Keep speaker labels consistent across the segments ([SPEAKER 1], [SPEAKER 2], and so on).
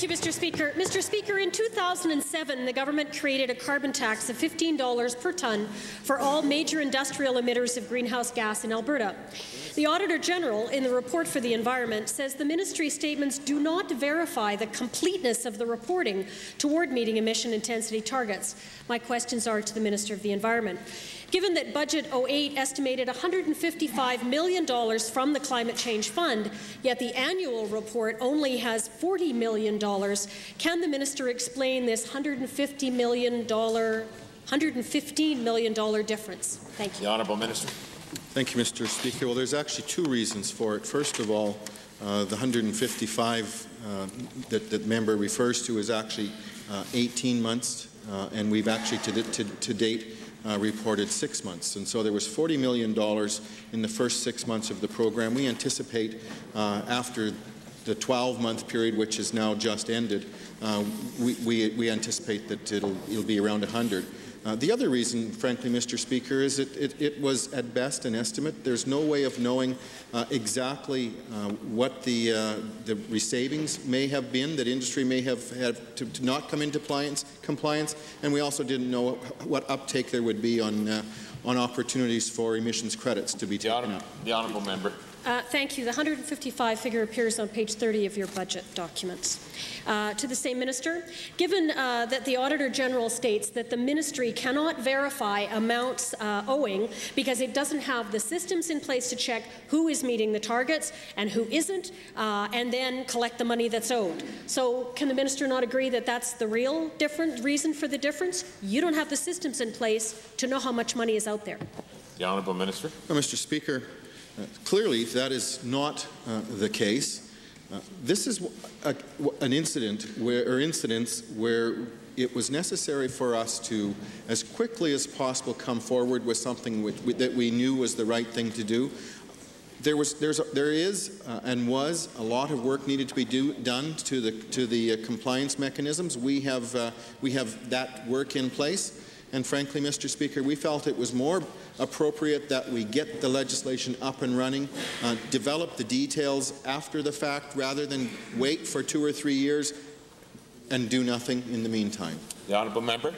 [SPEAKER 1] Thank you, Mr. Speaker. Mr. Speaker, in 2007, the government created a carbon tax of $15 per tonne for all major industrial emitters of greenhouse gas in Alberta. The Auditor General, in the report for the Environment, says the ministry statements do not verify the completeness of the reporting toward meeting emission intensity targets. My questions are to the Minister of the Environment. Given that Budget 08 estimated $155 million from the Climate Change Fund, yet the annual report only has $40 million, can the minister explain this $115 million difference? Thank you.
[SPEAKER 2] The Honourable Minister.
[SPEAKER 3] Thank you, Mr. Speaker. Well, there's actually two reasons for it. First of all, the 155 that the member refers to is actually 18 months, and we've actually to date reported 6 months. And so there was $40 million in the first 6 months of the program. We anticipate after the 12-month period, which is now just ended, we anticipate that it'll be around 100. The other reason, frankly, Mr. Speaker, is it was at best an estimate. There's no way of knowing exactly what the savings may have been that industry may have had to not come into compliance, and we also didn't know what uptake there would be on opportunities for emissions credits to be taken up.
[SPEAKER 2] The Honourable Member.
[SPEAKER 1] Thank you. The 155 figure appears on page 30 of your budget documents. To the same minister, given that the Auditor General states that the ministry cannot verify amounts owing because it doesn't have the systems in place to check who is meeting the targets and who isn't, and then collect the money that's owed. So can the minister not agree that that's the real reason for the difference? You don't have the systems in place to know how much money is out there.
[SPEAKER 2] The Honourable Minister.
[SPEAKER 3] Well, Mr. Speaker, clearly that is not the case. This is an incident incidents where it was necessary for us to, as quickly as possible, come forward with something that we knew was the right thing to do. There is and was a lot of work needed to be done to the compliance mechanisms. We have that work in place. And frankly, Mr. Speaker, we felt it was more appropriate that we get the legislation up and running, develop the details after the fact rather than wait for 2 or 3 years and do nothing in the meantime.
[SPEAKER 2] The Honourable Member.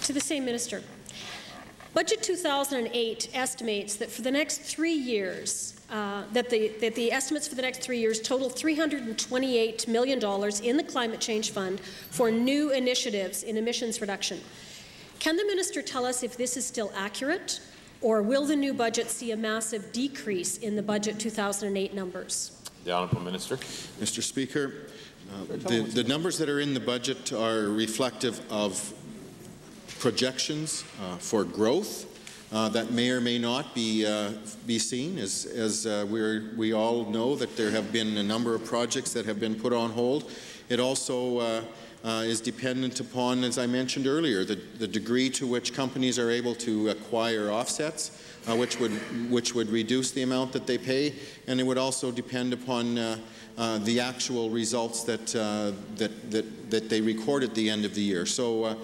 [SPEAKER 1] To the same minister. Budget 2008 estimates that for the next 3 years, that the estimates for the next 3 years total $328 million in the Climate Change Fund for new initiatives in emissions reduction. Can the minister tell us if this is still accurate, or will the new budget see a massive decrease in the Budget 2008 numbers?
[SPEAKER 2] The Honourable Minister.
[SPEAKER 3] Mr. Speaker, the numbers that are in the budget are reflective of projections for growth that may or may not be seen, as we all know that there have been a number of projects that have been put on hold. It also is dependent upon, as I mentioned earlier, the degree to which companies are able to acquire offsets, which would reduce the amount that they pay, and it would also depend upon the actual results that they record at the end of the year. So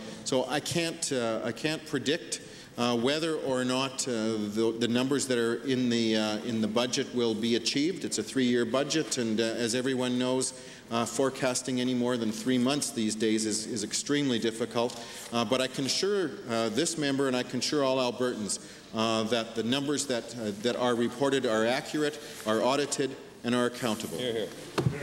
[SPEAKER 3] I can't predict whether or not the numbers that are in the budget will be achieved. It's a 3-year budget, and as everyone knows, forecasting any more than 3 months these days is extremely difficult. But I can assure this member, and I can assure all Albertans, that the numbers that are reported are accurate, are audited, and are accountable. Hear, hear.